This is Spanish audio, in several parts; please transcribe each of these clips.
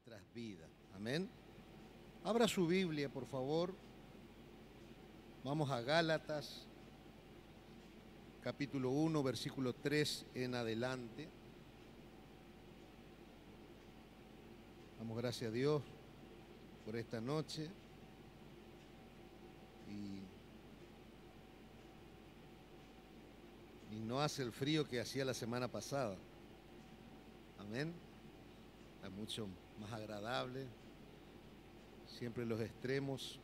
nuestras vidas. Amén. Abra su Biblia, por favor. Vamos a Gálatas, capítulo 1, versículo 3 en adelante. Damos gracias a Dios por esta noche. Y no hace el frío que hacía la semana pasada. Amén. Está mucho más agradable. Siempre los extremos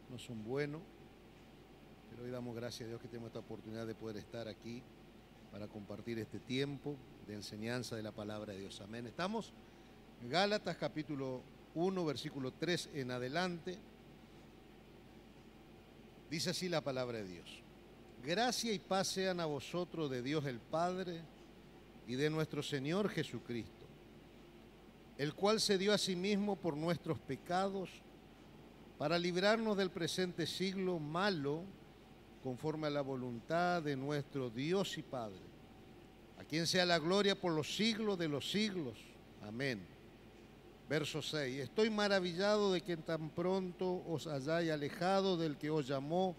no son buenos. Pero hoy damos gracias a Dios que tenemos esta oportunidad de poder estar aquí para compartir este tiempo de enseñanza de la palabra de Dios. Amén. Estamos en Gálatas capítulo 1, versículo 3 en adelante. Dice así la palabra de Dios. Gracia y paz sean a vosotros de Dios el Padre y de nuestro Señor Jesucristo, el cual se dio a sí mismo por nuestros pecados para librarnos del presente siglo malo, conforme a la voluntad de nuestro Dios y Padre, a quien sea la gloria por los siglos de los siglos. Amén. Verso 6. Estoy maravillado de que tan pronto os hayáis alejado del que os llamó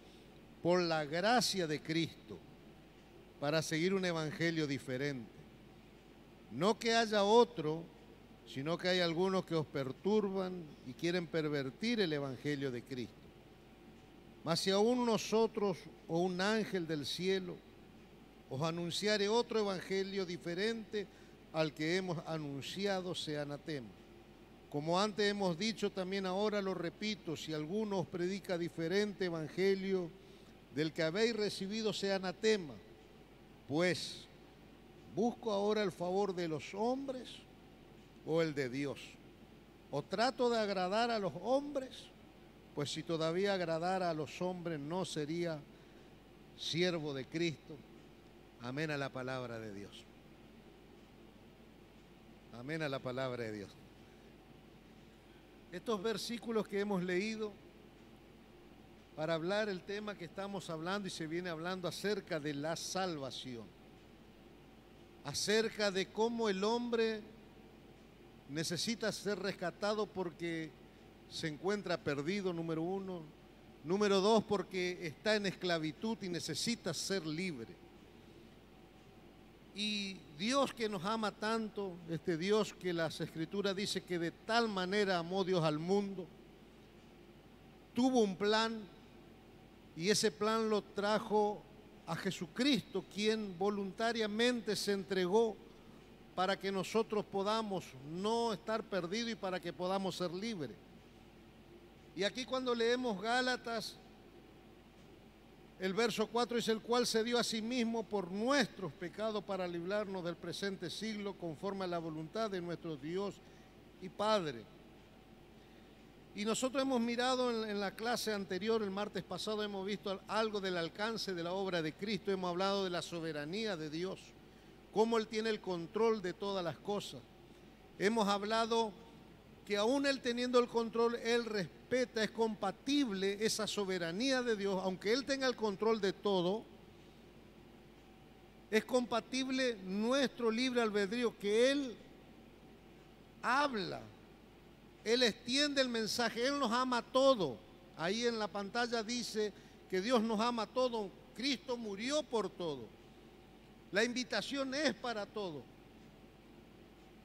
por la gracia de Cristo para seguir un evangelio diferente. No que haya otro, sino que hay algunos que os perturban y quieren pervertir el evangelio de Cristo. Mas si aún nosotros o un ángel del cielo os anunciare otro evangelio diferente al que hemos anunciado, sea anatema. Como antes hemos dicho, también ahora lo repito, si alguno os predica diferente evangelio del que habéis recibido, sea anatema. Pues, ¿busco ahora el favor de los hombres o el de Dios? ¿O trato de agradar a los hombres? Pues si todavía agradara a los hombres, no sería siervo de Cristo. Amén a la palabra de Dios. Amén a la palabra de Dios. Estos versículos que hemos leído para hablar el tema que estamos hablando y se viene hablando acerca de la salvación, acerca de cómo el hombre necesita ser rescatado porque se encuentra perdido, número uno. Número dos, porque está en esclavitud y necesita ser libre. Y Dios que nos ama tanto, este Dios que las Escrituras dice que de tal manera amó Dios al mundo, tuvo un plan y ese plan lo trajo a Jesucristo, quien voluntariamente se entregó para que nosotros podamos no estar perdidos y para que podamos ser libres. Y aquí cuando leemos Gálatas, el verso 4 dice, el cual se dio a sí mismo por nuestros pecados para librarnos del presente siglo conforme a la voluntad de nuestro Dios y Padre. Y nosotros hemos mirado en la clase anterior, el martes pasado, hemos visto algo del alcance de la obra de Cristo, hemos hablado de la soberanía de Dios, cómo Él tiene el control de todas las cosas. Hemos hablado que aún Él teniendo el control, Él respeta, es compatible esa soberanía de Dios, aunque Él tenga el control de todo, es compatible nuestro libre albedrío, que Él habla, Él extiende el mensaje, Él nos ama a todo. Ahí en la pantalla dice que Dios nos ama a todo, Cristo murió por todo. La invitación es para todo.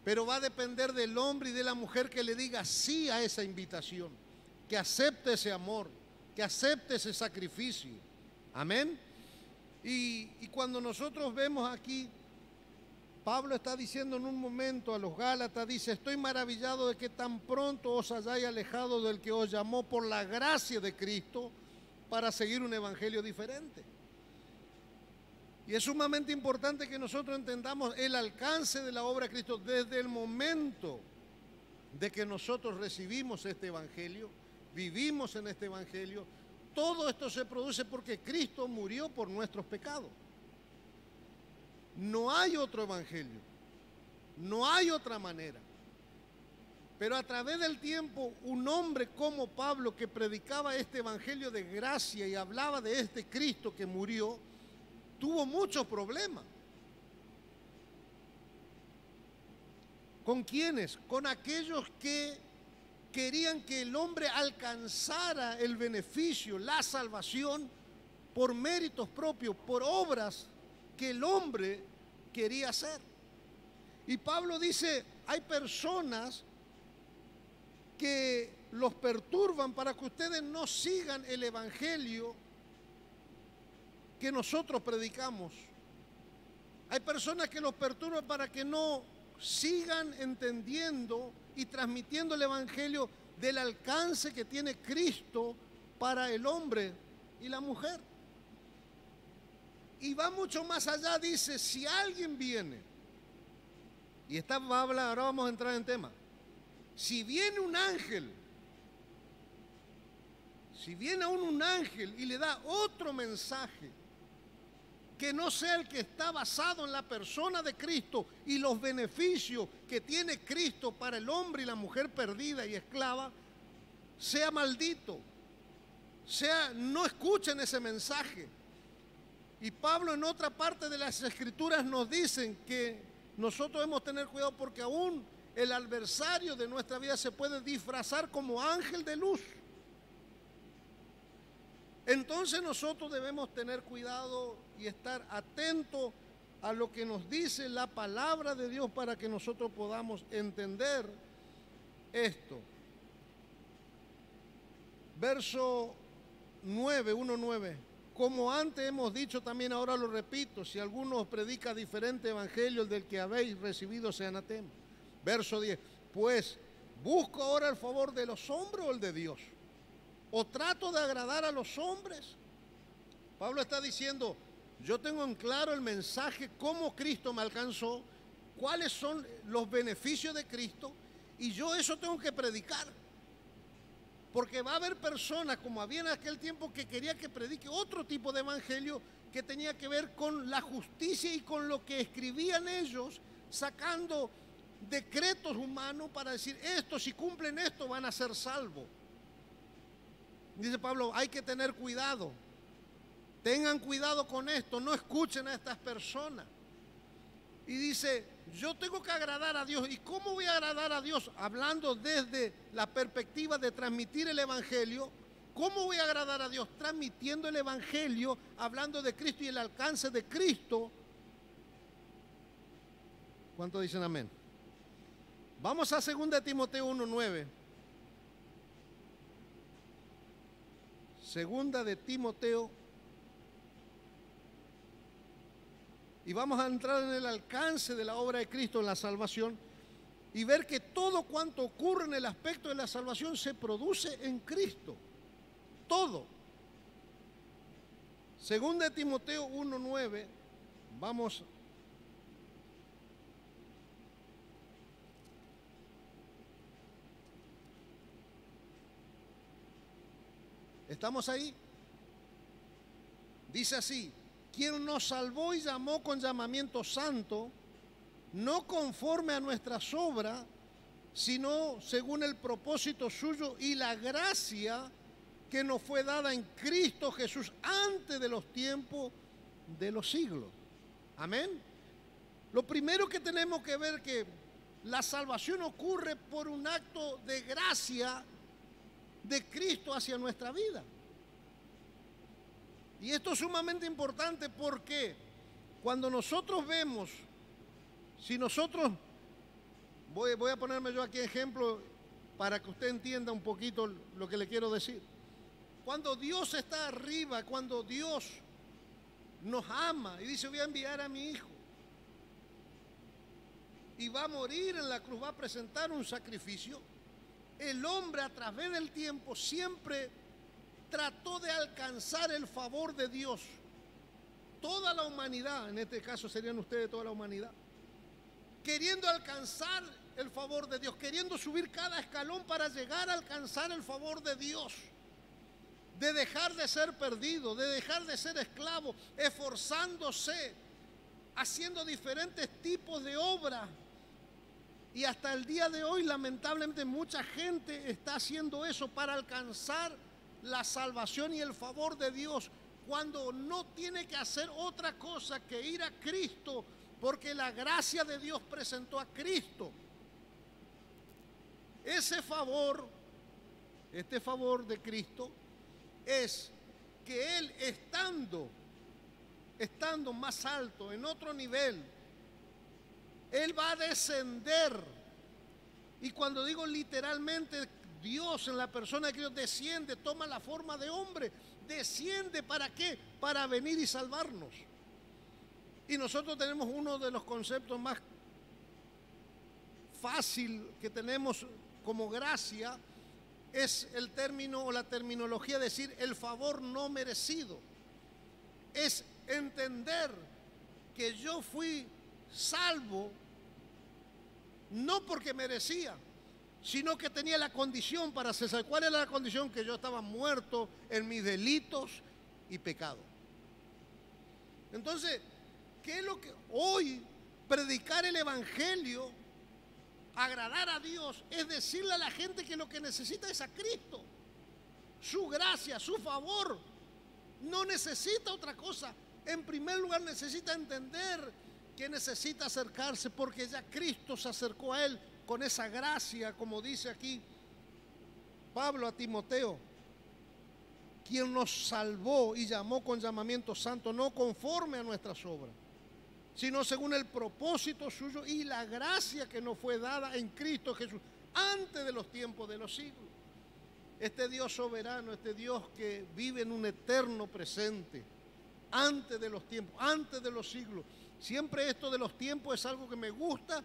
Pero va a depender del hombre y de la mujer que le diga sí a esa invitación, que acepte ese amor, que acepte ese sacrificio. Amén. Y cuando nosotros vemos aquí, Pablo está diciendo en un momento a los Gálatas, dice, estoy maravillado de que tan pronto os hayáis alejado del que os llamó por la gracia de Cristo para seguir un evangelio diferente. Y es sumamente importante que nosotros entendamos el alcance de la obra de Cristo desde el momento de que nosotros recibimos este evangelio, vivimos en este evangelio. Todo esto se produce porque Cristo murió por nuestros pecados. No hay otro evangelio, no hay otra manera. Pero a través del tiempo, un hombre como Pablo que predicaba este evangelio de gracia y hablaba de este Cristo que murió, tuvo muchos problemas. ¿Con quiénes? Con aquellos que querían que el hombre alcanzara el beneficio, la salvación, por méritos propios, por obras que el hombre quería hacer. Y Pablo dice, hay personas que los perturban para que ustedes no sigan el evangelio que nosotros predicamos. Hay personas que los perturban para que no sigan entendiendo y transmitiendo el evangelio del alcance que tiene Cristo para el hombre y la mujer. Y va mucho más allá, dice, si alguien viene, y ahora vamos a entrar en tema, si viene un ángel, si viene aún un ángel y le da otro mensaje, que no sea el que está basado en la persona de Cristo y los beneficios que tiene Cristo para el hombre y la mujer perdida y esclava, sea maldito, no escuchen ese mensaje. Y Pablo en otra parte de las Escrituras nos dicen que nosotros debemos tener cuidado porque aún el adversario de nuestra vida se puede disfrazar como ángel de luz. Entonces nosotros debemos tener cuidado y estar atentos a lo que nos dice la palabra de Dios para que nosotros podamos entender esto. Verso 9, 1:9. Como antes hemos dicho, también ahora lo repito, si alguno os predica diferente evangelio del que habéis recibido, sea anatema. Verso 10. Pues, ¿busco ahora el favor de los hombres o el de Dios? ¿O trato de agradar a los hombres? Pablo está diciendo, yo tengo en claro el mensaje, cómo Cristo me alcanzó, cuáles son los beneficios de Cristo, y yo eso tengo que predicar. Porque va a haber personas, como había en aquel tiempo, que quería que predique otro tipo de evangelio que tenía que ver con la justicia y con lo que escribían ellos, sacando decretos humanos para decir, esto, si cumplen esto, van a ser salvos. Dice Pablo, hay que tener cuidado. Tengan cuidado con esto, no escuchen a estas personas. Y dice, yo tengo que agradar a Dios. ¿Y cómo voy a agradar a Dios? Hablando desde la perspectiva de transmitir el evangelio. ¿Cómo voy a agradar a Dios? Transmitiendo el evangelio, hablando de Cristo y el alcance de Cristo. ¿Cuántos dicen amén? Vamos a 2 Timoteo 1:9. Segunda de Timoteo. Y vamos a entrar en el alcance de la obra de Cristo en la salvación y ver que todo cuanto ocurre en el aspecto de la salvación se produce en Cristo. Todo. Segunda de Timoteo 1:9. Vamos. ¿Estamos ahí? Dice así, quien nos salvó y llamó con llamamiento santo, no conforme a nuestras obras, sino según el propósito suyo y la gracia que nos fue dada en Cristo Jesús antes de los tiempos de los siglos. Amén. Lo primero que tenemos que ver que la salvación ocurre por un acto de gracia de Cristo hacia nuestra vida. Y esto es sumamente importante porque cuando nosotros vemos, si nosotros, voy a ponerme yo aquí ejemplo para que usted entienda un poquito lo que le quiero decir. Cuando Dios está arriba, cuando Dios nos ama y dice voy a enviar a mi hijo y va a morir en la cruz, va a presentar un sacrificio, el hombre a través del tiempo siempre trató de alcanzar el favor de Dios. Toda la humanidad, en este caso serían ustedes toda la humanidad, queriendo alcanzar el favor de Dios, queriendo subir cada escalón para llegar a alcanzar el favor de Dios, de dejar de ser perdido, de dejar de ser esclavo, esforzándose, haciendo diferentes tipos de obras. Y hasta el día de hoy, lamentablemente, mucha gente está haciendo eso para alcanzar la salvación y el favor de Dios, cuando no tiene que hacer otra cosa que ir a Cristo, porque la gracia de Dios presentó a Cristo. ese favor, este favor de Cristo, es que Él estando más alto, en otro nivel, Él va a descender. Y cuando digo literalmente, Dios en la persona de Cristo desciende, toma la forma de hombre. Desciende, ¿para qué? Para venir y salvarnos. Y nosotros tenemos uno de los conceptos más fácil que tenemos como gracia, es el término o la terminología de decir el favor no merecido. Es entender que yo fui salvo no porque merecía, sino que tenía la condición para ser salvo. ¿Cuál era la condición? Que yo estaba muerto en mis delitos y pecados. Entonces, ¿qué es lo que hoy predicar el evangelio, agradar a Dios, es decirle a la gente que lo que necesita es a Cristo, su gracia, su favor? No necesita otra cosa. En primer lugar necesita entender que necesita acercarse, porque ya Cristo se acercó a él con esa gracia, como dice aquí Pablo a Timoteo, quien nos salvó y llamó con llamamiento santo, no conforme a nuestras obras, sino según el propósito suyo y la gracia que nos fue dada en Cristo Jesús antes de los tiempos de los siglos. Este Dios soberano, este Dios que vive en un eterno presente, antes de los tiempos, antes de los siglos. Siempre esto de los tiempos es algo que me gusta,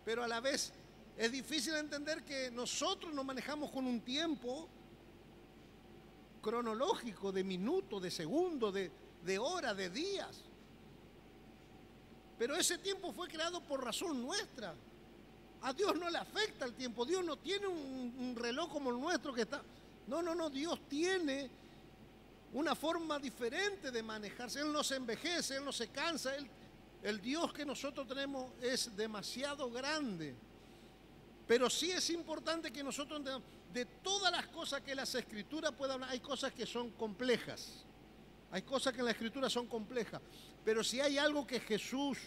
pero a la vez es difícil entender que nosotros nos manejamos con un tiempo cronológico de minutos, de segundos, de horas, de días. Pero ese tiempo fue creado por razón nuestra. A Dios no le afecta el tiempo. Dios no tiene un reloj como el nuestro que está... No, Dios tiene una forma diferente de manejarse. Él no se envejece, Él no se cansa. El Dios que nosotros tenemos es demasiado grande. Pero sí es importante que nosotros entendamos, de todas las cosas que las Escrituras pueden hablar, hay cosas que son complejas. Hay cosas que en la Escritura son complejas. Pero si hay algo que Jesús,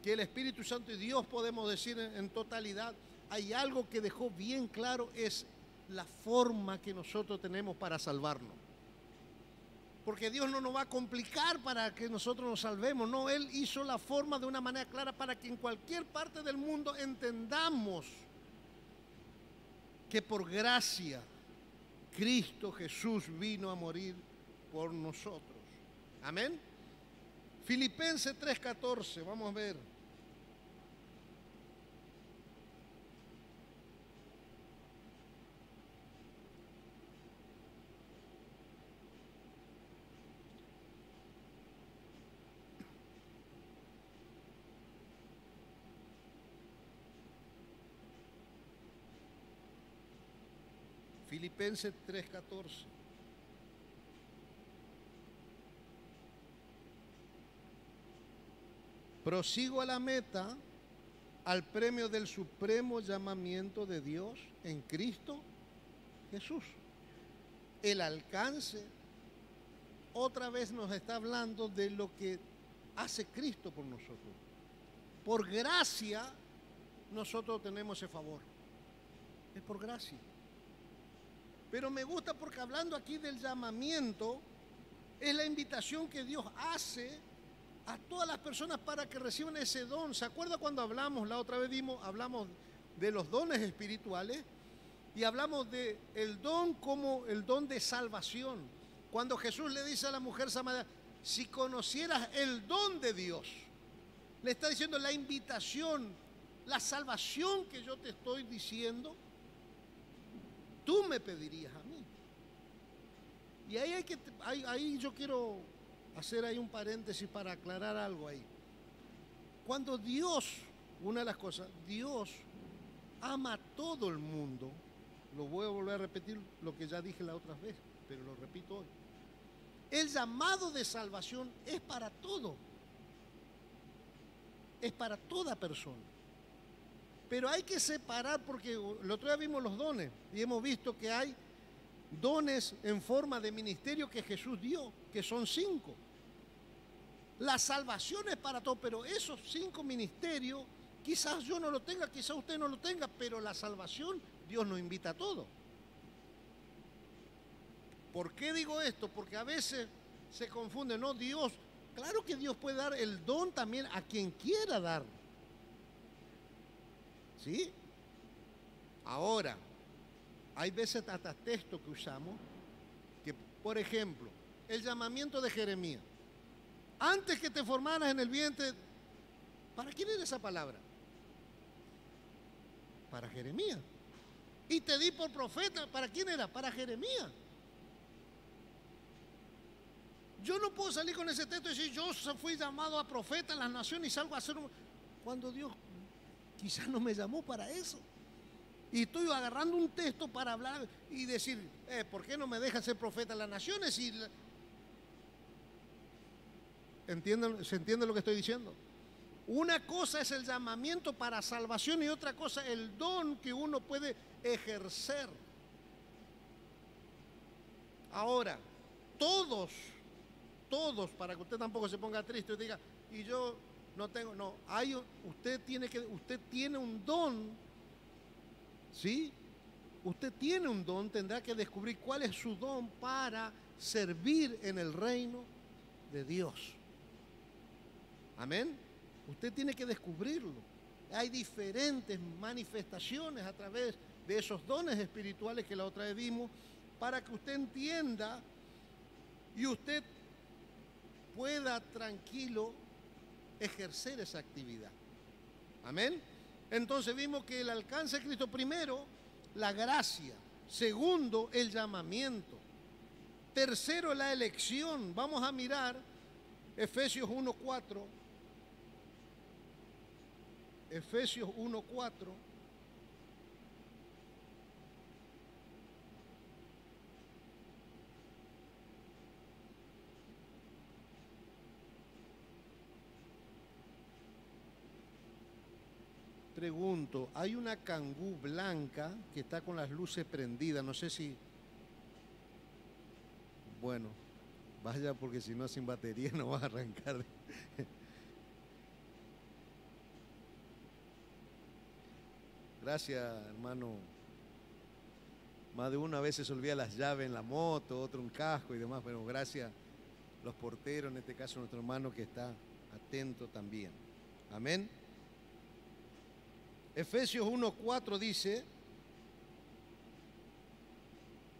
que el Espíritu Santo y Dios podemos decir en totalidad, hay algo que dejó bien claro, es la forma que nosotros tenemos para salvarnos. Porque Dios no nos va a complicar para que nosotros nos salvemos. No, Él hizo la forma de una manera clara para que en cualquier parte del mundo entendamos que por gracia Cristo Jesús vino a morir por nosotros. Amén. Filipenses 3:14, vamos a ver. Filipenses 3:14. Prosigo a la meta, al premio del supremo llamamiento de Dios en Cristo Jesús. El alcance, otra vez nos está hablando de lo que hace Cristo por nosotros. Por gracia, nosotros tenemos ese favor. Es por gracia. Pero me gusta porque hablando aquí del llamamiento, es la invitación que Dios hace a todas las personas para que reciban ese don. ¿Se acuerda cuando hablamos, la otra vez hablamos de los dones espirituales y hablamos de el don como el don de salvación? Cuando Jesús le dice a la mujer samaria, si conocieras el don de Dios, le está diciendo la invitación, la salvación que yo te estoy diciendo, tú me pedirías a mí. Y ahí yo quiero hacer ahí un paréntesis para aclarar algo ahí. Cuando Dios, una de las cosas, Dios ama a todo el mundo. Lo voy a volver a repetir lo que ya dije la otra vez, pero lo repito hoy. El llamado de salvación es para todo. Es para toda persona. Pero hay que separar, porque el otro día vimos los dones y hemos visto que hay dones en forma de ministerio que Jesús dio, que son 5. La salvación es para todos, pero esos 5 ministerios, quizás yo no lo tenga, quizás usted no lo tenga, pero la salvación Dios nos invita a todo. ¿Por qué digo esto? Porque a veces se confunde, no, Dios, claro que Dios puede dar el don también a quien quiera dar. ¿Sí? Ahora, hay veces hasta textos que usamos, que por ejemplo, el llamamiento de Jeremías. Antes que te formaras en el vientre, ¿para quién era esa palabra? Para Jeremías. Y te di por profeta, ¿para quién era? Para Jeremías. Yo no puedo salir con ese texto y decir, yo fui llamado a profeta en las naciones y salgo a hacer cuando Dios quizás no me llamó para eso. Y estoy agarrando un texto para hablar y decir, ¿por qué no me deja ser profeta en las naciones? ¿Se entiende lo que estoy diciendo? Una cosa es el llamamiento para salvación y otra cosa el don que uno puede ejercer. Ahora, todos, para que usted tampoco se ponga triste y diga, y yo no tengo, no, usted tiene un don, ¿sí? Usted tiene un don, tendrá que descubrir cuál es su don para servir en el reino de Dios. Amén. Usted tiene que descubrirlo. Hay diferentes manifestaciones a través de esos dones espirituales que la otra vez vimos, para que usted entienda y usted pueda tranquilo ejercer esa actividad. Amén. Entonces vimos que el alcance de Cristo, primero, la gracia. Segundo, el llamamiento. Tercero, la elección. Vamos a mirar Efesios 1:4. Efesios 1:4. Pregunto, hay una Kangoo blanca que está con las luces prendidas, no sé si... Bueno, vaya porque si no sin batería no vas a arrancar. Gracias, hermano. Más de uno a veces se olvida las llaves en la moto, otro un casco y demás, pero gracias los porteros, en este caso nuestro hermano que está atento también. Amén. Efesios 1:4 dice,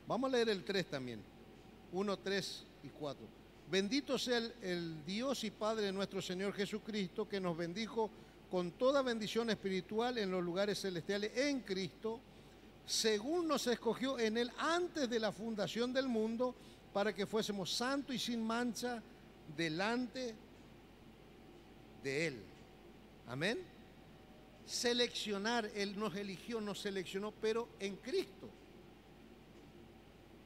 vamos a leer el 3 también, 1, 3 y 4. Bendito sea el Dios y Padre de nuestro Señor Jesucristo, que nos bendijo con toda bendición espiritual en los lugares celestiales en Cristo, según nos escogió en Él antes de la fundación del mundo, para que fuésemos santos y sin mancha delante de Él. Amén. Seleccionar, Él nos eligió, nos seleccionó, pero en Cristo.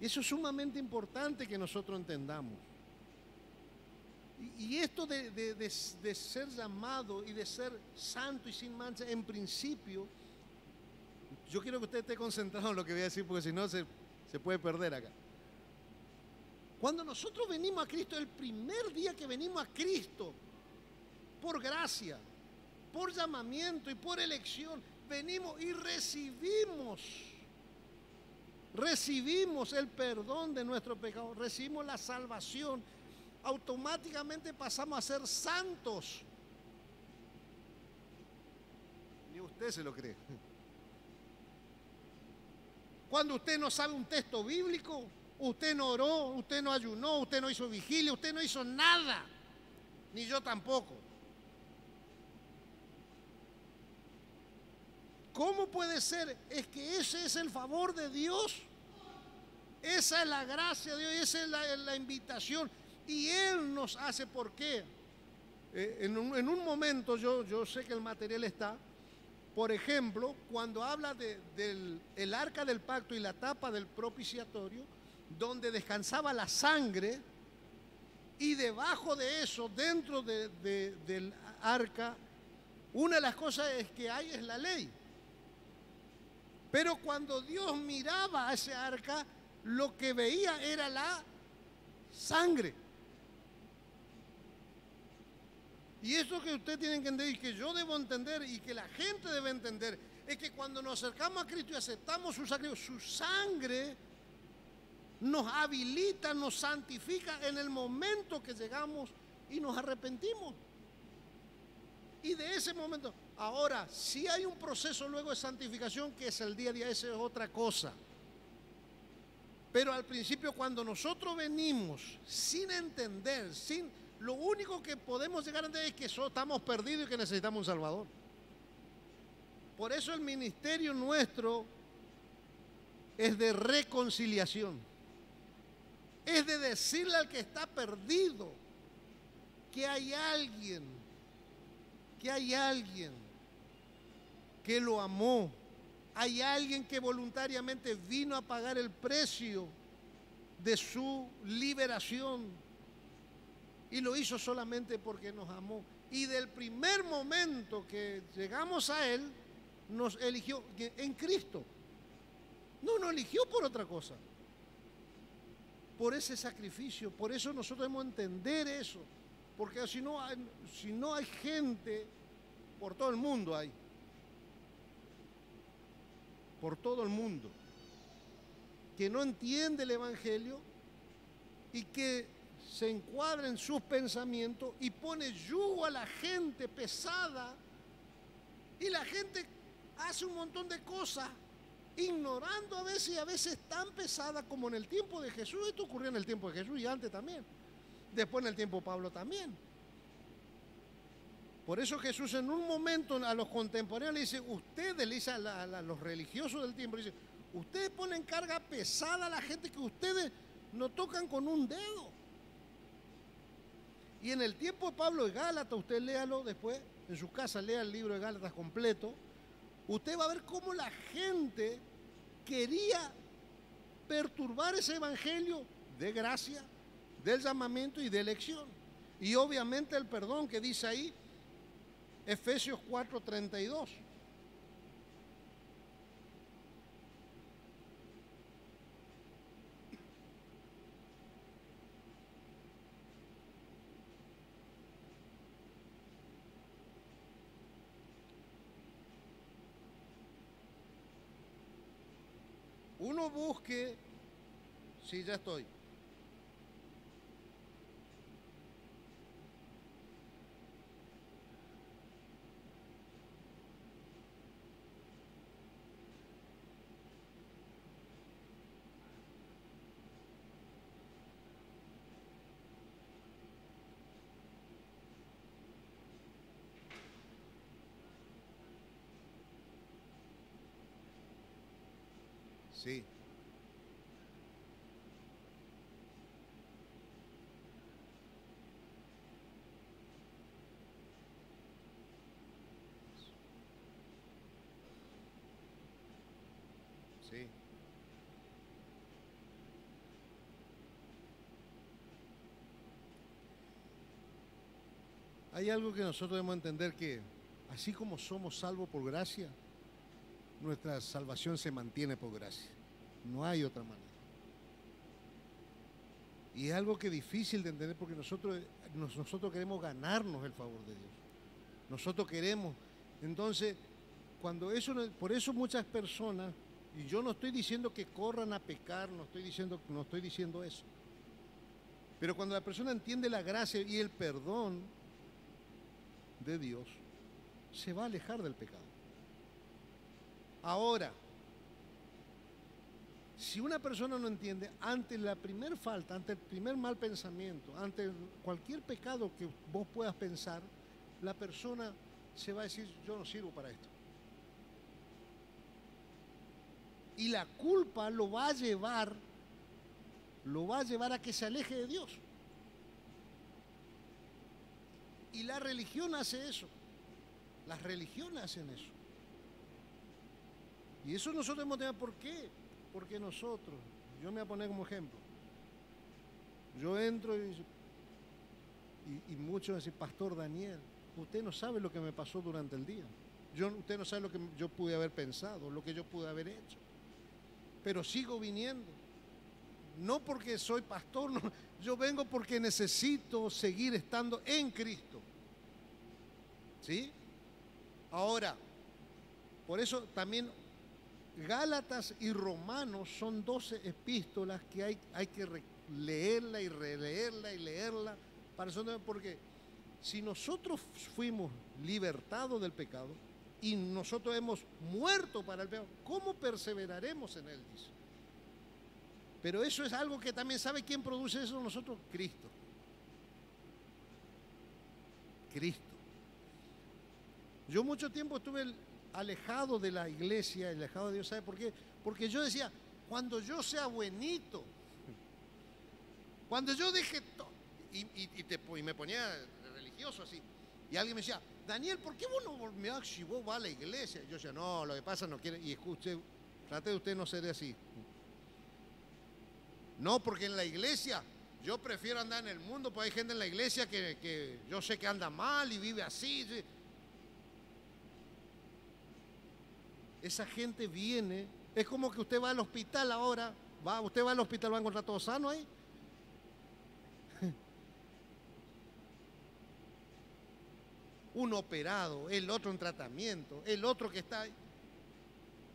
Y eso es sumamente importante que nosotros entendamos. Y esto de ser llamado y de ser santo y sin mancha, en principio, yo quiero que usted esté concentrado en lo que voy a decir, porque si no se puede perder acá. Cuando nosotros venimos a Cristo, el primer día que venimos a Cristo, por gracia, por llamamiento y por elección, venimos y recibimos el perdón de nuestro pecado, recibimos la salvación, automáticamente pasamos a ser santos. Ni usted se lo cree. Cuando usted no sabe un texto bíblico, usted no oró, usted no ayunó, usted no hizo vigilia, usted no hizo nada, ni yo tampoco. ¿Cómo puede ser? Es que ese es el favor de Dios. Esa es la gracia de Dios, esa es la invitación. Y Él nos hace, ¿por qué? En un momento, yo sé que el material está, por ejemplo, cuando habla del arca del pacto y la tapa del propiciatorio, donde descansaba la sangre, y debajo de eso, dentro del arca, una de las cosas que hay es la ley. Pero cuando Dios miraba a ese arca, lo que veía era la sangre. Y eso que usted tiene que entender y que yo debo entender y que la gente debe entender es que cuando nos acercamos a Cristo y aceptamos su sacrificio, su sangre nos habilita, nos santifica en el momento que llegamos y nos arrepentimos. Y de ese momento, ahora, si hay un proceso luego de santificación que es el día a día, esa es otra cosa. Pero al principio, cuando nosotros venimos sin entender, lo único que podemos llegar a entender es que estamos perdidos y que necesitamos un Salvador. Por eso el ministerio nuestro es de reconciliación. Es de decirle al que está perdido que hay alguien que lo amó. Hay alguien que voluntariamente vino a pagar el precio de su liberación y lo hizo solamente porque nos amó. Y del primer momento que llegamos a Él, nos eligió en Cristo. No nos eligió por otra cosa, por ese sacrificio. Por eso nosotros debemos entender eso, porque si no hay gente, por todo el mundo hay. Por todo el mundo, que no entiende el Evangelio y que se encuadra en sus pensamientos y pone yugo a la gente pesada, y la gente hace un montón de cosas ignorando a veces tan pesada como en el tiempo de Jesús. Esto ocurrió en el tiempo de Jesús y antes también, después en el tiempo de Pablo también. Por eso Jesús en un momento a los contemporáneos le dice a los religiosos del tiempo, le dice, ustedes ponen carga pesada a la gente que ustedes no tocan con un dedo. Y en el tiempo de Pablo de Gálatas, usted léalo después, en su casa lea el libro de Gálatas completo, usted va a ver cómo la gente quería perturbar ese evangelio de gracia, del llamamiento y de elección. Y obviamente el perdón que dice ahí, Efesios 4:32. Uno busque, sí, ya estoy. Sí. Sí. Hay algo que nosotros debemos entender, que así como somos salvos por gracia, nuestra salvación se mantiene por gracia. No hay otra manera. Y es algo que es difícil de entender, porque nosotros queremos ganarnos el favor de Dios. Nosotros queremos. Entonces, por eso muchas personas, y yo no estoy diciendo que corran a pecar, no estoy diciendo eso. Pero cuando la persona entiende la gracia y el perdón de Dios, se va a alejar del pecado. Ahora, si una persona no entiende, ante la primer falta, ante el primer mal pensamiento, ante cualquier pecado que vos puedas pensar, la persona se va a decir, yo no sirvo para esto. Y la culpa lo va a llevar a que se aleje de Dios. Y la religión hace eso. Las religiones hacen eso. Y eso nosotros debemos tener. ¿Por qué? Porque nosotros, yo me voy a poner como ejemplo. Yo entro y muchos dicen, Pastor Daniel, usted no sabe lo que me pasó durante el día. Usted no sabe lo que yo pude haber pensado, lo que yo pude haber hecho. Pero sigo viniendo. No porque soy pastor, no, yo vengo porque necesito seguir estando en Cristo. ¿Sí? Ahora, por eso también Gálatas y Romanos son 12 epístolas que hay que leerla y releerla y leerla para eso, porque si nosotros fuimos libertados del pecado y nosotros hemos muerto para el pecado, ¿cómo perseveraremos en él? Dice. Pero eso es algo que también sabe quién produce eso en nosotros, Cristo. Cristo. Yo mucho tiempo estuve alejado de la iglesia, alejado de Dios. ¿Sabe por qué? Porque yo decía, cuando yo sea buenito, cuando yo deje todo, y me ponía religioso así, y alguien me decía, Daniel, ¿por qué vos no me si vos vas a la iglesia? Y yo decía, no, lo que pasa no quiere, y escuche, trate de usted no ser así. No, porque en la iglesia yo prefiero andar en el mundo, porque hay gente en la iglesia que yo sé que anda mal y vive así. Esa gente viene, es como que usted va al hospital ahora, usted va al hospital, va a encontrar todo sano ahí. Un operado, el otro en tratamiento, el otro que está ahí.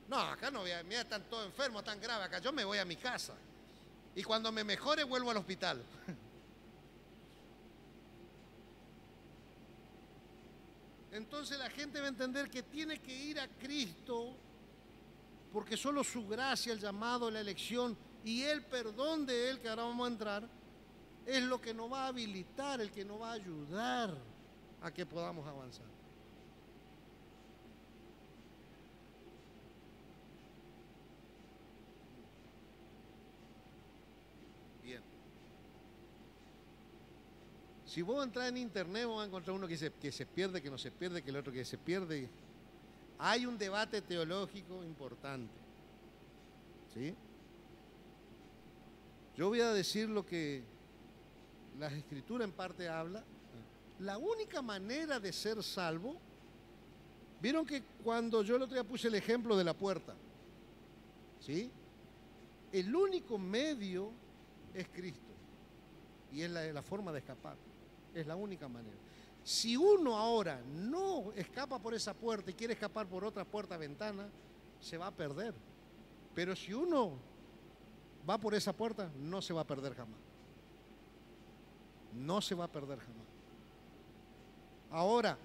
No, acá no, mira, están todos enfermos, tan graves acá, yo me voy a mi casa. Y cuando me mejore vuelvo al hospital. Entonces la gente va a entender que tiene que ir a Cristo porque solo su gracia, el llamado, la elección y el perdón de Él, que ahora vamos a entrar, es lo que nos va a habilitar, el que nos va a ayudar a que podamos avanzar. Bien. Si vos entras en internet, vos vas a encontrar uno que se pierde, que no se pierde, que el otro que se pierde. Hay un debate teológico importante. ¿Sí? Yo voy a decir lo que la Escritura en parte habla. La única manera de ser salvo, vieron que cuando yo el otro día puse el ejemplo de la puerta, ¿sí? El único medio es Cristo y es la forma de escapar, es la única manera. Si uno ahora no escapa por esa puerta y quiere escapar por otra puerta, ventana, se va a perder. Pero si uno va por esa puerta, no se va a perder jamás. No se va a perder jamás. Ahora,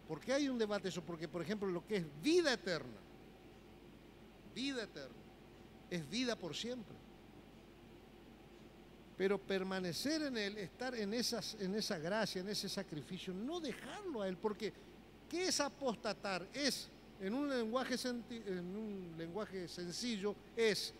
¿por qué hay un debate eso? Porque, por ejemplo, lo que es vida eterna, es vida por siempre. Pero permanecer en Él, estar en esa gracia, en ese sacrificio, no dejarlo a Él, porque ¿qué es apostatar? Es, en un lenguaje sencillo, es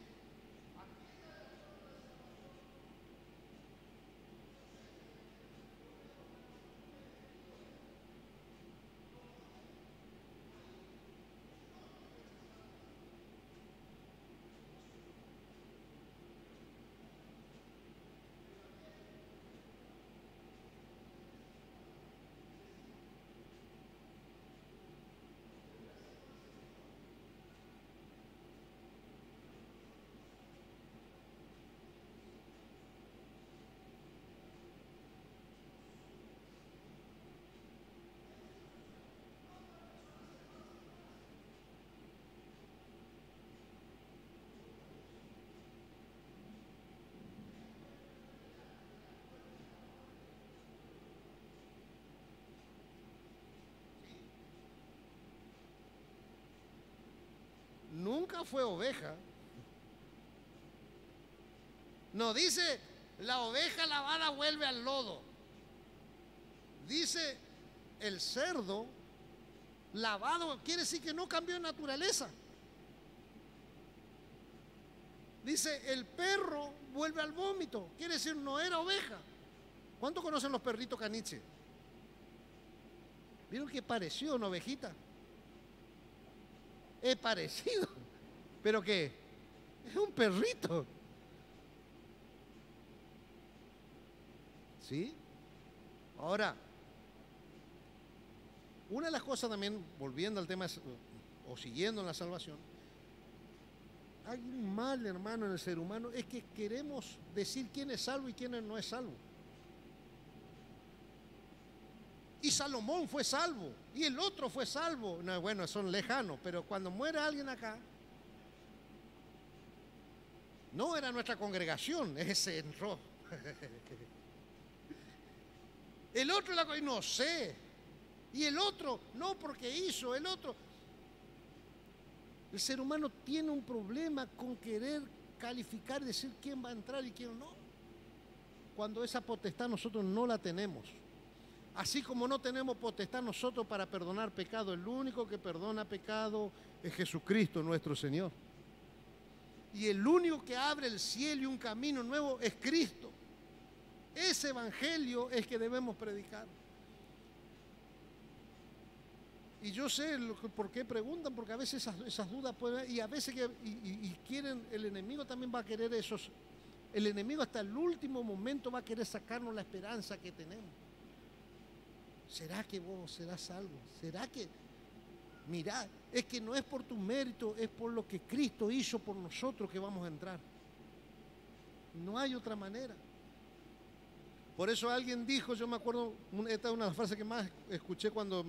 nunca fue oveja. No dice la oveja lavada vuelve al lodo. Dice el cerdo lavado, quiere decir que no cambió de naturaleza. Dice el perro vuelve al vómito, quiere decir no era oveja. ¿Cuántos conocen los perritos caniche? ¿Vieron que pareció una ovejita? Es parecido, pero ¿qué? Es un perrito. ¿Sí? Ahora, una de las cosas también, volviendo al tema o siguiendo en la salvación, hay un mal, hermano, en el ser humano, es que queremos decir quién es salvo y quién no es salvo. Y Salomón fue salvo, y el otro fue salvo. No, bueno, son lejanos, pero cuando muere alguien acá, no era nuestra congregación, ese entró. El otro no sé. Y el otro, no, porque hizo, el otro. El ser humano tiene un problema con querer calificar y decir quién va a entrar y quién no. Cuando esa potestad nosotros no la tenemos. Así como no tenemos potestad nosotros para perdonar pecado, el único que perdona pecado es Jesucristo nuestro Señor. Y el único que abre el cielo y un camino nuevo es Cristo. Ese evangelio es que debemos predicar. Y yo sé por qué preguntan, porque a veces esas dudas pueden, y a veces quieren, el enemigo también va a querer esos, el enemigo hasta el último momento va a querer sacarnos la esperanza que tenemos. ¿Será que vos serás salvo? ¿Será que, mirá, es que no es por tu mérito, es por lo que Cristo hizo por nosotros que vamos a entrar? No hay otra manera. Por eso alguien dijo, yo me acuerdo, esta es una frase que más escuché cuando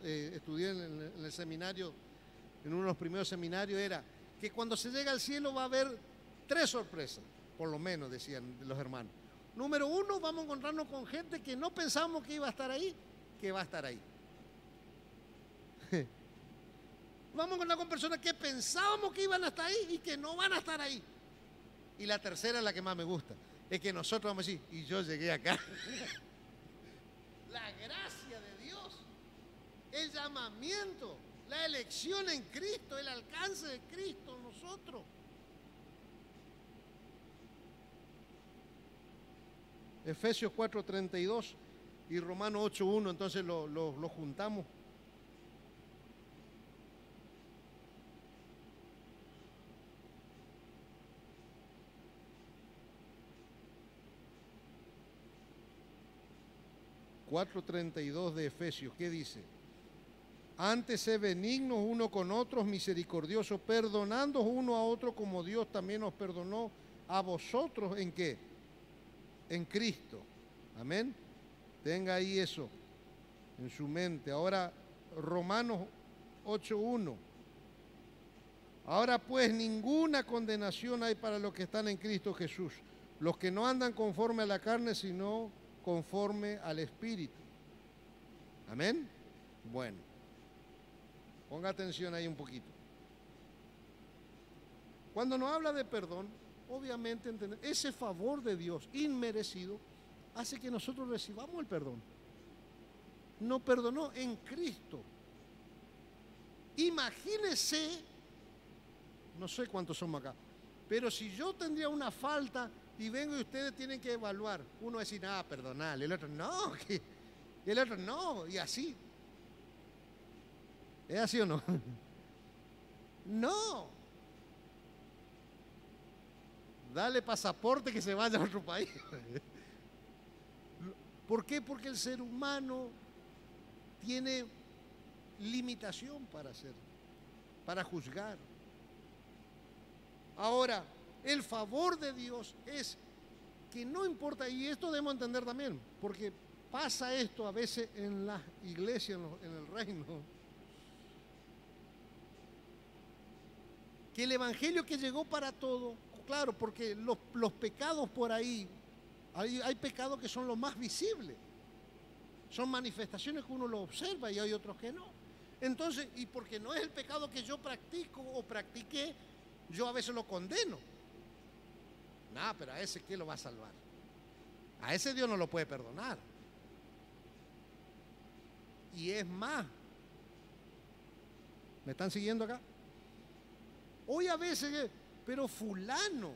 estudié en el seminario, en uno de los primeros seminarios, era que cuando se llega al cielo va a haber 3 sorpresas, por lo menos decían los hermanos. Número 1, vamos a encontrarnos con gente que no pensamos que iba a estar ahí, que va a estar ahí. Vamos a encontrar con personas que pensábamos que iban a estar ahí y que no van a estar ahí. Y la tercera es la que más me gusta. Es que nosotros vamos a decir, y yo llegué acá. La gracia de Dios, el llamamiento, la elección en Cristo, el alcance de Cristo en nosotros. Efesios 4:32 y Romanos 8:1, entonces lo juntamos. (4:32) de Efesios, ¿qué dice? Antes sed benignos uno con otros, misericordiosos, perdonándoos uno a otro como Dios también os perdonó a vosotros. ¿En qué? En Cristo. Amén. Tenga ahí eso en su mente. Ahora Romanos 8:1. Ahora pues ninguna condenación hay para los que están en Cristo Jesús, los que no andan conforme a la carne, sino conforme al Espíritu. Amén. Bueno, ponga atención ahí un poquito. Cuando nos habla de perdón, obviamente entender, ese favor de Dios inmerecido hace que nosotros recibamos el perdón. Nos perdonó en Cristo. Imagínese, no sé cuántos somos acá, pero si yo tendría una falta y vengo y ustedes tienen que evaluar, uno va a decir, perdonale, el otro no, y el otro no, y así. ¿Es así o no? No. Dale pasaporte que se vaya a otro país. ¿Por qué? Porque el ser humano tiene limitación para hacer, para juzgar. Ahora, el favor de Dios es que no importa, y esto debemos entender también, porque pasa esto a veces en las iglesias, en el reino, que el evangelio que llegó para todo, claro, porque los pecados por ahí, hay pecados que son los más visibles, son manifestaciones que uno lo observa y hay otros que no. Entonces, y porque no es el pecado que yo practico o practiqué, yo a veces lo condeno. Pero a ese ¿quién lo va a salvar? A ese Dios no lo puede perdonar. Y es más, ¿me están siguiendo acá? Hoy a veces, pero fulano,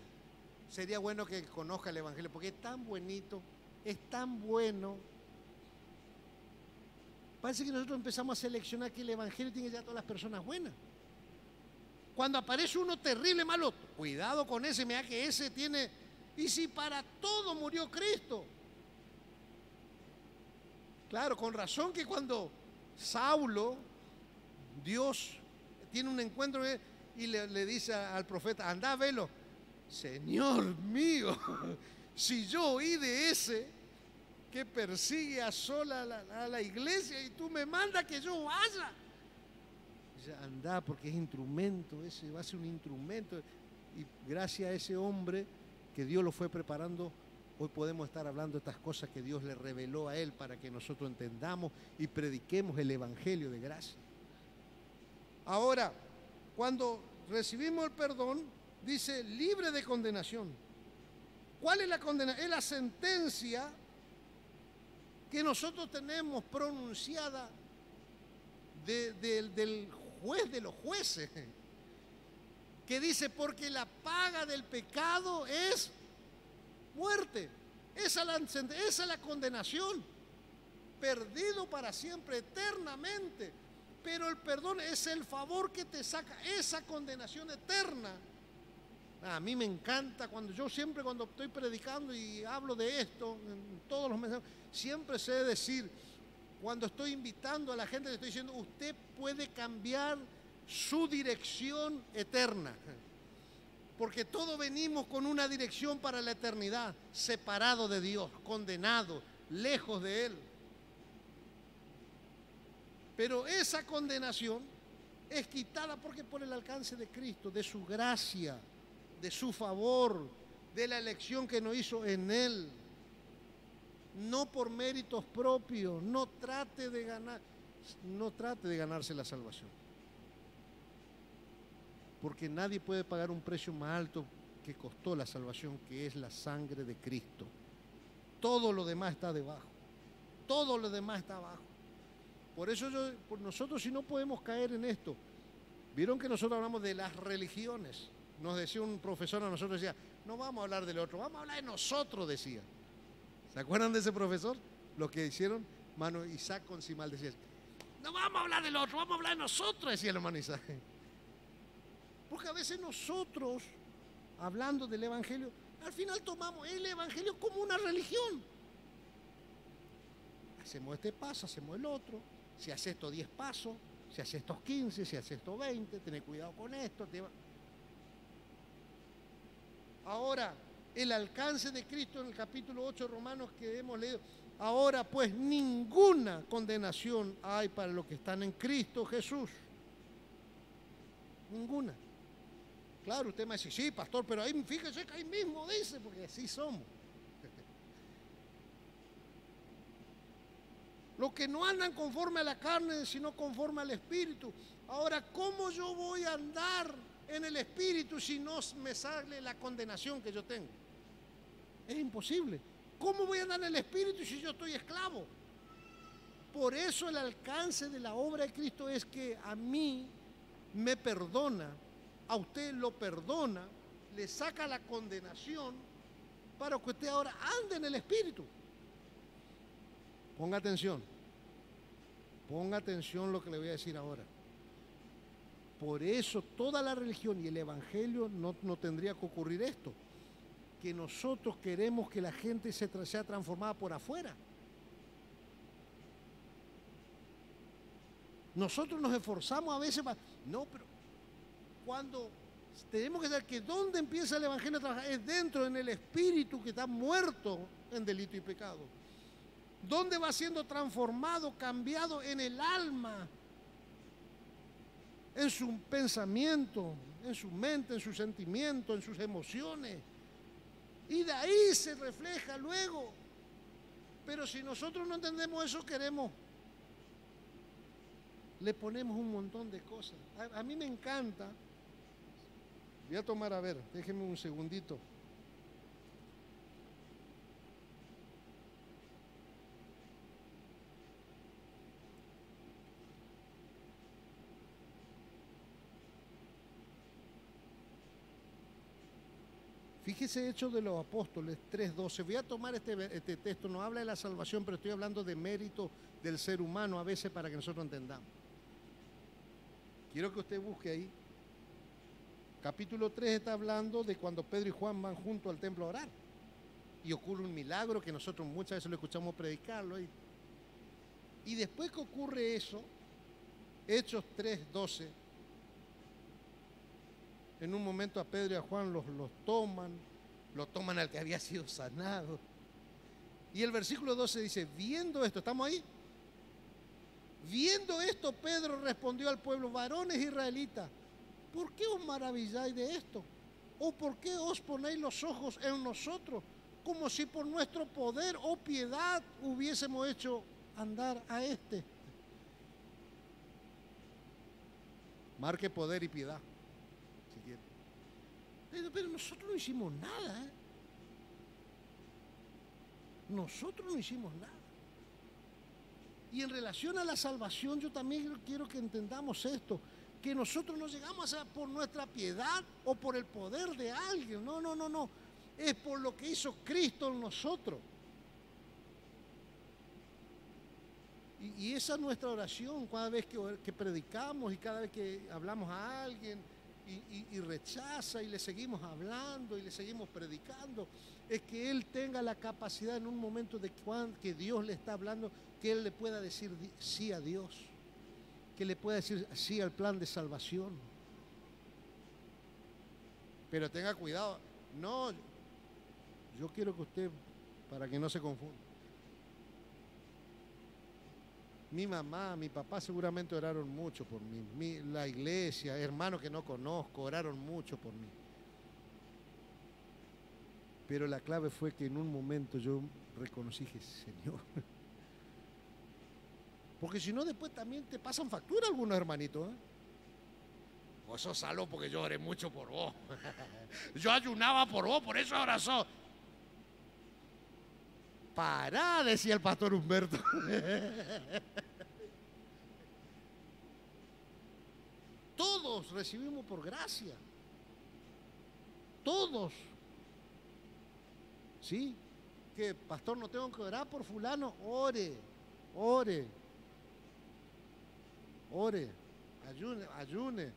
sería bueno que conozca el evangelio, porque es tan bonito, es tan bueno. Parece que nosotros empezamos a seleccionar que el evangelio tiene ya todas las personas buenas. Cuando aparece uno terrible, malo, cuidado con ese, mira que ese tiene... Y si para todo murió Cristo. Claro, con razón que cuando Saulo, Dios tiene un encuentro y le dice al profeta, anda, velo. Señor mío, si yo oí de ese, que persigue asola a la iglesia y tú me mandas que yo vaya. Dice, anda, porque es instrumento, ese va a ser un instrumento. Y gracias a ese hombre que Dios lo fue preparando, hoy podemos estar hablando de estas cosas que Dios le reveló a él para que nosotros entendamos y prediquemos el evangelio de gracia. Ahora, cuando recibimos el perdón, dice libre de condenación. ¿Cuál es la condenación? Es la sentencia que nosotros tenemos pronunciada del juez de los jueces, que dice, porque la paga del pecado es muerte. Esa es la condenación, perdido para siempre, eternamente. Pero el perdón es el favor que te saca esa condenación eterna. A mí me encanta cuando estoy predicando y hablo de esto, en todos los mensajes, siempre sé decir, cuando estoy invitando a la gente, le estoy diciendo, usted puede cambiar su dirección eterna. Porque todos venimos con una dirección para la eternidad, separado de Dios, condenado, lejos de Él. Pero esa condenación es quitada porque por el alcance de Cristo, de su gracia, de su favor, de la elección que nos hizo en Él. No por méritos propios, no trate de ganarse la salvación. Porque nadie puede pagar un precio más alto que costó la salvación, que es la sangre de Cristo. Todo lo demás está debajo. Todo lo demás está abajo. Por eso nosotros si no podemos caer en esto. Vieron que nosotros hablamos de las religiones. Nos decía un profesor a nosotros, decía, no vamos a hablar del otro, vamos a hablar de nosotros, decía. ¿Se acuerdan de ese profesor? Lo que hicieron, hermano Isaac Concimal decía, no vamos a hablar del otro, vamos a hablar de nosotros, decía el hermano Isaac. Porque a veces nosotros, hablando del evangelio, al final tomamos el evangelio como una religión. Hacemos este paso, hacemos el otro, si haces estos 10 pasos, si haces estos 15, si haces estos 20, ten cuidado con esto. Ahora, el alcance de Cristo en el capítulo 8 de Romanos que hemos leído. Ahora, pues, ninguna condenación hay para los que están en Cristo Jesús. Ninguna. Claro, usted me dice, sí, pastor, pero ahí fíjese que ahí mismo dice, porque así somos. Los que no andan conforme a la carne, sino conforme al Espíritu. Ahora, ¿cómo yo voy a andar en el Espíritu si no me sale la condenación que yo tengo? Es imposible. ¿Cómo voy a andar en el Espíritu si yo estoy esclavo? Por eso el alcance de la obra de Cristo es que a mí me perdona, a usted lo perdona, le saca la condenación para que usted ahora ande en el Espíritu. Ponga atención lo que le voy a decir ahora. Por eso toda la religión y el evangelio no tendría que ocurrir esto, que nosotros queremos que la gente sea transformada por afuera. Nosotros nos esforzamos a veces para... No, pero cuando tenemos que saber que dónde empieza el evangelio a trabajar es dentro, en el espíritu que está muerto en delito y pecado. ¿Dónde va siendo transformado, cambiado? En el alma, en su pensamiento, en su mente, en sus sentimientos, en sus emociones. Y de ahí se refleja luego. Pero si nosotros no entendemos eso, le ponemos un montón de cosas. A mí me encanta. Voy a tomar, a ver, déjenme un segundito. Fíjese Hechos de los Apóstoles 3:12. Voy a tomar este texto, no habla de la salvación, pero estoy hablando de mérito del ser humano a veces para que nosotros entendamos. Quiero que usted busque ahí. Capítulo 3 está hablando de cuando Pedro y Juan van junto al templo a orar. Y ocurre un milagro que nosotros muchas veces lo escuchamos predicarlo. Y después que ocurre eso, Hechos 3:12, en un momento a Pedro y a Juan los toman al que había sido sanado. Y el versículo 12 dice, viendo esto, ¿estamos ahí? Viendo esto, Pedro respondió al pueblo, varones israelitas, ¿por qué os maravilláis de esto? ¿O por qué os ponéis los ojos en nosotros, como si por nuestro poder o piedad hubiésemos hecho andar a este? Marque poder y piedad, si quiere. Pero nosotros no hicimos nada, ¿eh? Nosotros no hicimos nada. Y en relación a la salvación, yo también quiero que entendamos esto, que nosotros no llegamos a por nuestra piedad o por el poder de alguien. No, no, no, no. Es por lo que hizo Cristo en nosotros. Y esa es nuestra oración cada vez que predicamos y cada vez que hablamos a alguien y rechaza y le seguimos hablando y le seguimos predicando, es que Él tenga la capacidad en un momento de que Dios le está hablando, que Él le pueda decir sí a Dios, que le pueda decir sí al plan de salvación. Pero tenga cuidado, no, yo quiero que usted, para que no se confunda, mi mamá, mi papá seguramente oraron mucho por mí, la iglesia, hermanos que no conozco, oraron mucho por mí. Pero la clave fue que en un momento yo reconocí que Señor. Porque si no, después también te pasan factura algunos hermanitos, ¿eh? Vos sos salvo porque yo oré mucho por vos. Yo ayunaba por vos, por eso ahora sos. Pará, decía el pastor Humberto. Todos recibimos por gracia. Todos. ¿Sí? Que pastor, no tengo que orar por fulano. Ore, ore, ore, ayune, ayune.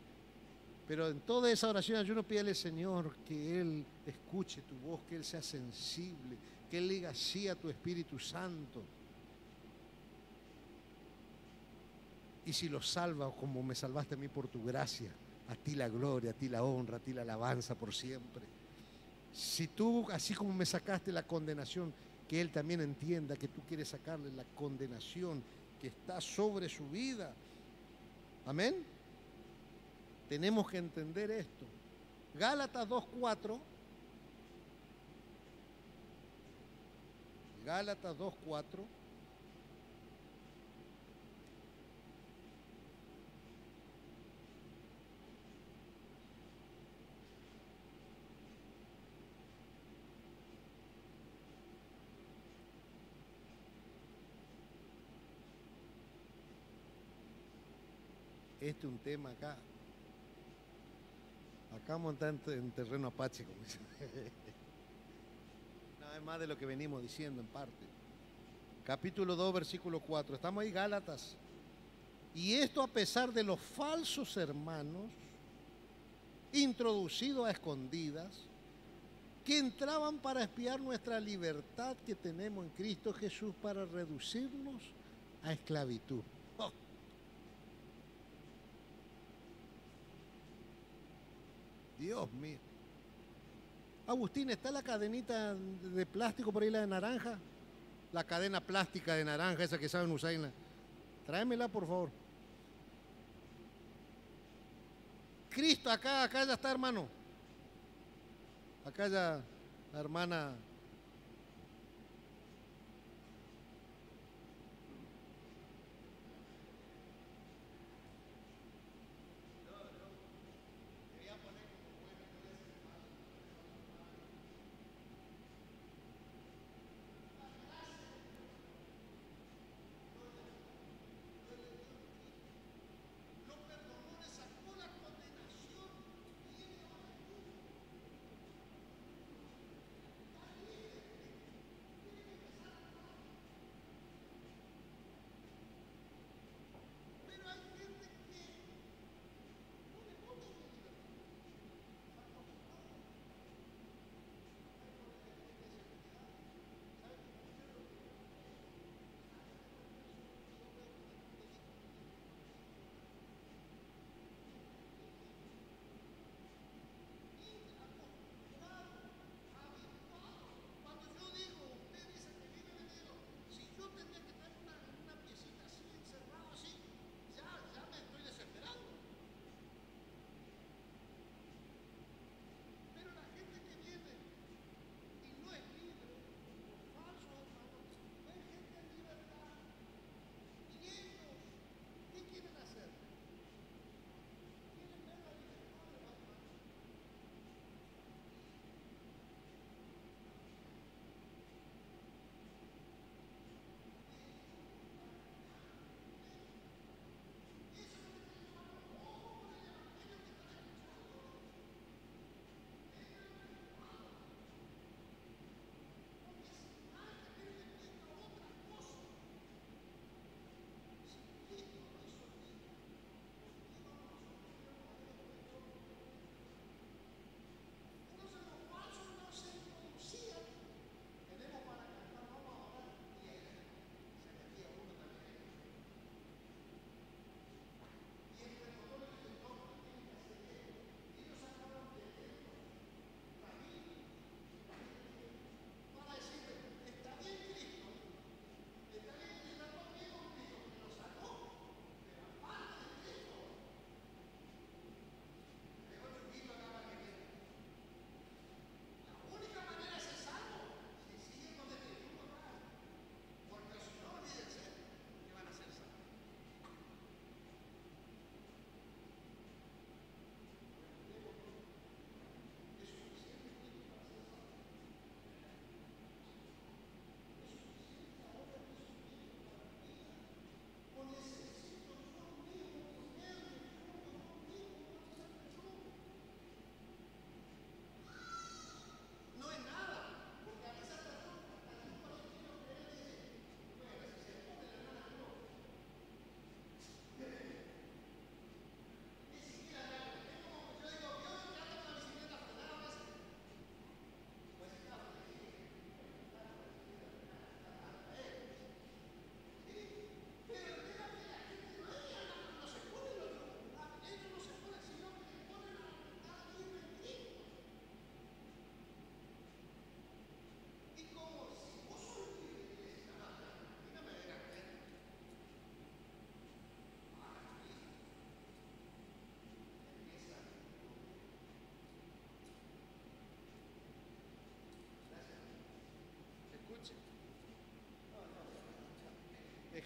Pero en toda esa oración ayuno, pídale al Señor que Él escuche tu voz, que Él sea sensible, que Él diga sí a tu Espíritu Santo. Y si lo salva como me salvaste a mí por tu gracia, a ti la gloria, a ti la honra, a ti la alabanza por siempre. Si tú, así como me sacaste la condenación, que Él también entienda que tú quieres sacarle la condenación que está sobre su vida. Amén. Tenemos que entender esto. Gálatas 2:4. Gálatas 2:4. Este es un tema acá. Acá montando en terreno apache, como dicen. No, es más de lo que venimos diciendo en parte. Capítulo 2, versículo 4. Estamos ahí, Gálatas. Y esto a pesar de los falsos hermanos, introducidos a escondidas, que entraban para espiar nuestra libertad que tenemos en Cristo Jesús para reducirnos a esclavitud. Oh. Dios mío. Agustín, ¿está la cadenita de plástico por ahí, la de naranja? La cadena plástica de naranja, esa que saben usar en la... Tráemela, por favor. Cristo, acá ya está, hermano. Acá ya la hermana...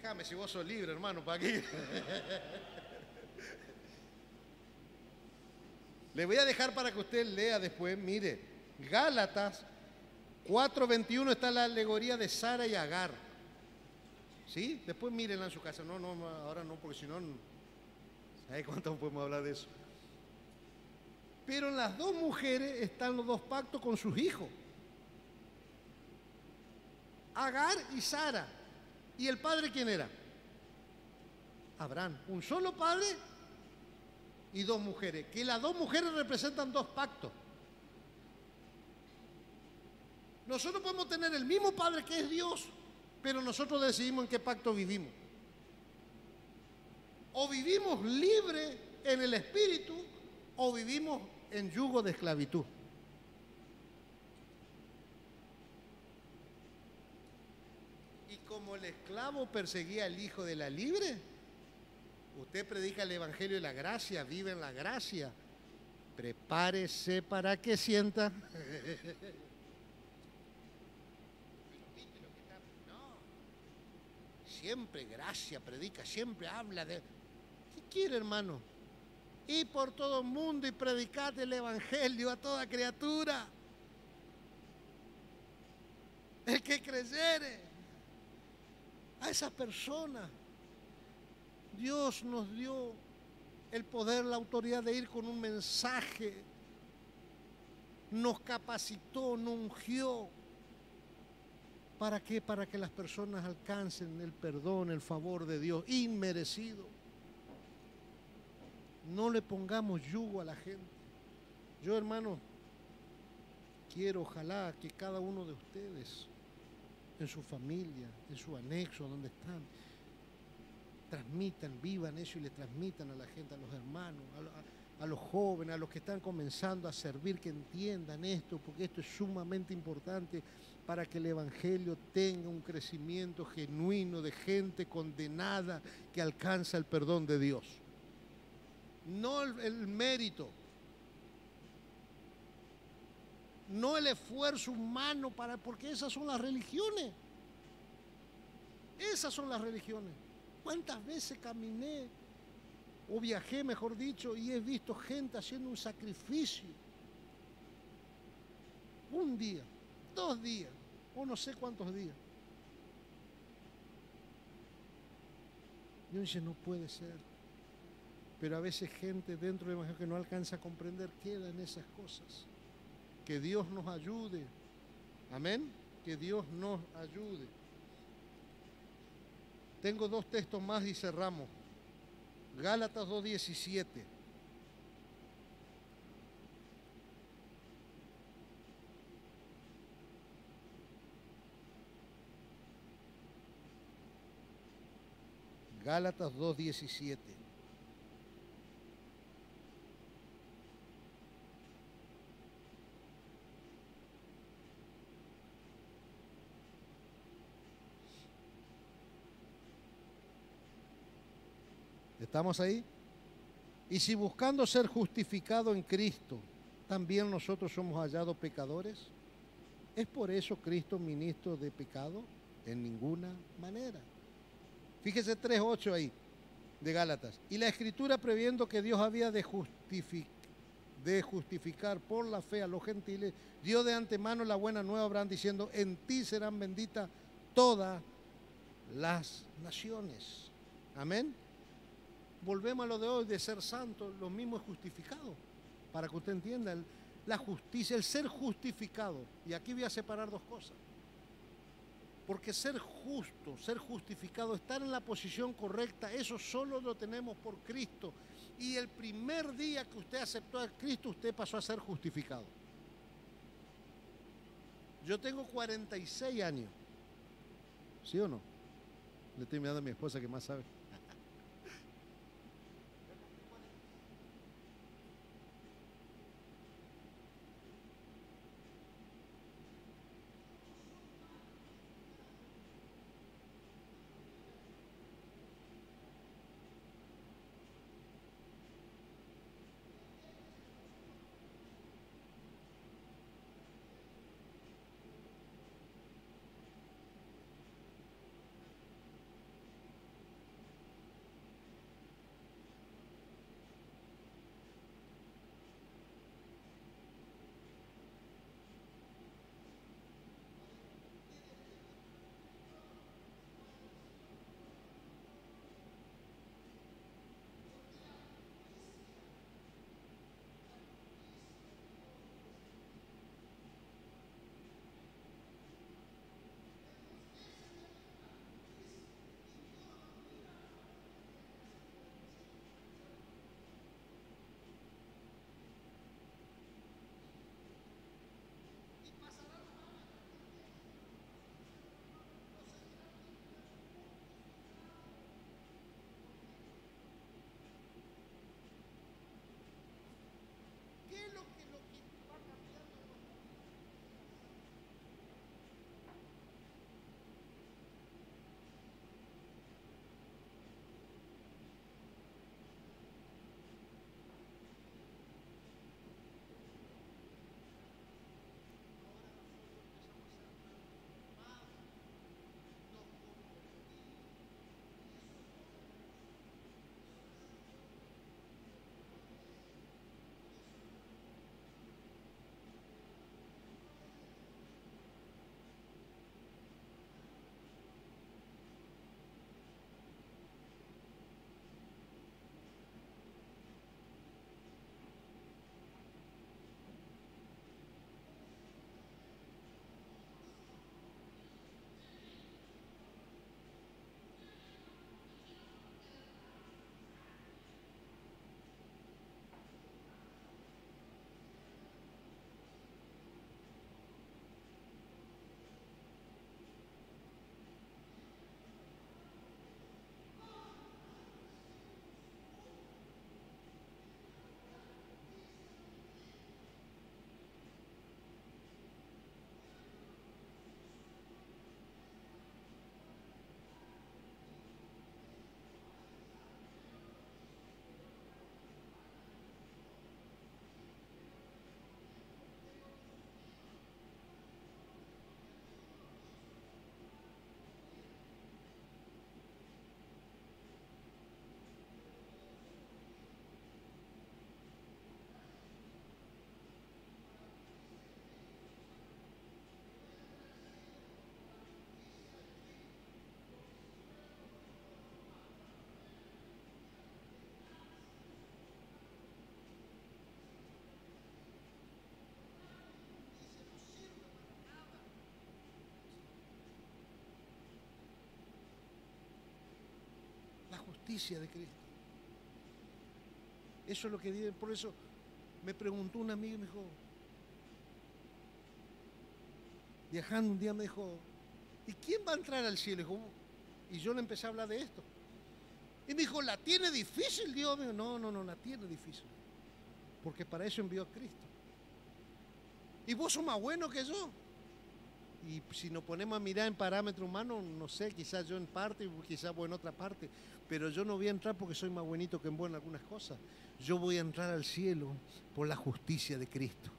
déjame si vos sos libre, hermano, ¿para qué? Le voy a dejar para que usted lea después, mire, Gálatas 4:21 está la alegoría de Sara y Agar. ¿Sí? Después mírenla en su casa. No, ahora no, porque si no, ¿sabe cuánto podemos hablar de eso? Pero en las dos mujeres están los dos pactos con sus hijos. Agar y Sara. ¿Y el padre quién era? Abraham. Un solo padre y dos mujeres. Que las dos mujeres representan dos pactos. Nosotros podemos tener el mismo padre que es Dios, pero nosotros decidimos en qué pacto vivimos. O vivimos libre en el espíritu o vivimos en yugo de esclavitud. Y como el esclavo perseguía al hijo de la libre, usted predica el evangelio de la gracia, vive en la gracia. Prepárese para que sienta. Siempre gracia predica, siempre habla de... ¿Qué quiere, hermano? Y por todo el mundo y predicad el evangelio a toda criatura. El que creyere, a esa persona, Dios nos dio el poder, la autoridad de ir con un mensaje. Nos capacitó, nos ungió. ¿Para qué? Para que las personas alcancen el perdón, el favor de Dios, inmerecido. No le pongamos yugo a la gente. Yo, hermano, quiero, ojalá, que cada uno de ustedes, en su familia, en su anexo, donde están, transmitan, vivan eso y le transmitan a la gente, a los hermanos, a los jóvenes, a los que están comenzando a servir, que entiendan esto, porque esto es sumamente importante para que el evangelio tenga un crecimiento genuino de gente condenada que alcanza el perdón de Dios. No el mérito, no el esfuerzo humano, porque esas son las religiones. Esas son las religiones. ¿Cuántas veces caminé o viajé, mejor dicho, y he visto gente haciendo un sacrificio? Un día, 2 días, o no sé cuántos días. Y uno dice, no puede ser. Pero a veces gente dentro del evangelio que no alcanza a comprender, queda en esas cosas. Que Dios nos ayude. Amén. Que Dios nos ayude. Tengo 2 textos más y cerramos. Gálatas 2:17. Gálatas 2:17. ¿Estamos ahí? Y si buscando ser justificado en Cristo, también nosotros somos hallados pecadores, ¿es por eso Cristo ministro de pecado? En ninguna manera. Fíjese 3:8 ahí, de Gálatas. Y la Escritura, previendo que Dios había de justificar por la fe a los gentiles, dio de antemano la buena nueva a Abraham, diciendo, en ti serán benditas todas las naciones. Amén. Volvemos a lo de hoy, de ser santo, lo mismo es justificado. Para que usted entienda, la justicia, el ser justificado. Y aquí voy a separar 2 cosas. Porque ser justo, ser justificado, estar en la posición correcta, eso solo lo tenemos por Cristo. Y el primer día que usted aceptó a Cristo, usted pasó a ser justificado. Yo tengo 46 años. ¿Sí o no? Le estoy mirando a mi esposa que más sabe. justicia de Cristo. Eso es lo que dice. Por eso me preguntó un amigo y me dijo, viajando un día me dijo, ¿y quién va a entrar al cielo? Y yo le empecé a hablar de esto. Y me dijo, ¿la tiene difícil Dios? Me dijo, no, la tiene difícil. Porque para eso envió a Cristo. Y vos sos más bueno que yo. Y si nos ponemos a mirar en parámetro humano, no sé, quizás yo en parte, quizás vos en otra parte, pero yo no voy a entrar porque soy más buenito que vos en algunas cosas. Yo voy a entrar al cielo por la justicia de Cristo.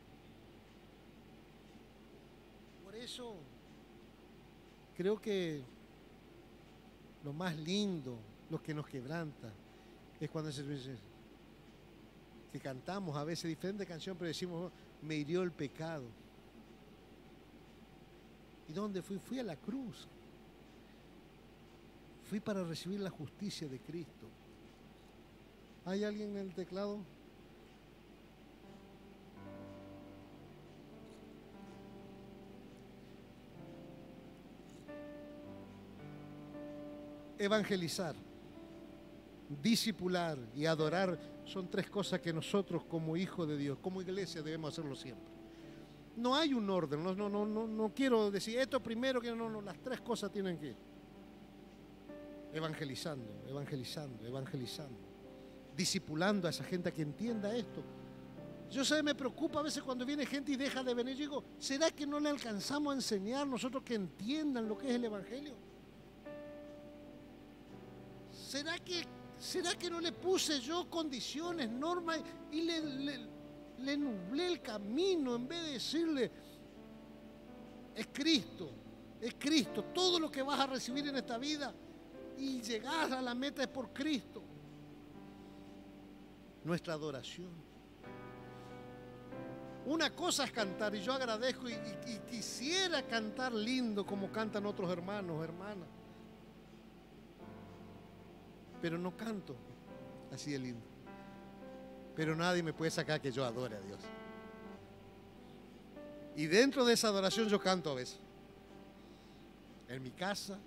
Por eso creo que lo más lindo, lo que nos quebranta, es cuando que cantamos a veces diferente canción, pero decimos, me hirió el pecado. ¿Y dónde fui? Fui a la cruz. Fui para recibir la justicia de Cristo. ¿Hay alguien en el teclado? Evangelizar, discipular y adorar son tres cosas que nosotros como hijos de Dios, como iglesia, debemos hacerlo siempre. No hay un orden, no quiero decir esto primero, que no, las tres cosas tienen que ir. Evangelizando, discipulando a esa gente a que entienda esto. Yo sé, me preocupa a veces cuando viene gente y deja de venir. Yo digo, ¿será que no le alcanzamos a enseñar nosotros que entiendan lo que es el Evangelio? ¿Será que no le puse yo condiciones, normas y le nublé el camino en vez de decirle, es Cristo, todo lo que vas a recibir en esta vida y llegar a la meta es por Cristo? Nuestra adoración. Una cosa es cantar, y yo agradezco y quisiera cantar lindo como cantan otros hermanos, hermanas, pero no canto así de lindo. Pero nadie me puede sacar que yo adore a Dios. Y dentro de esa adoración yo canto a veces. En mi casa,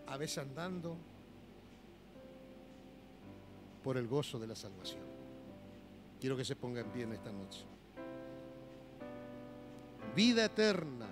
a veces andando por el gozo de la salvación. Quiero que se ponga en pie en esta noche. Vida eterna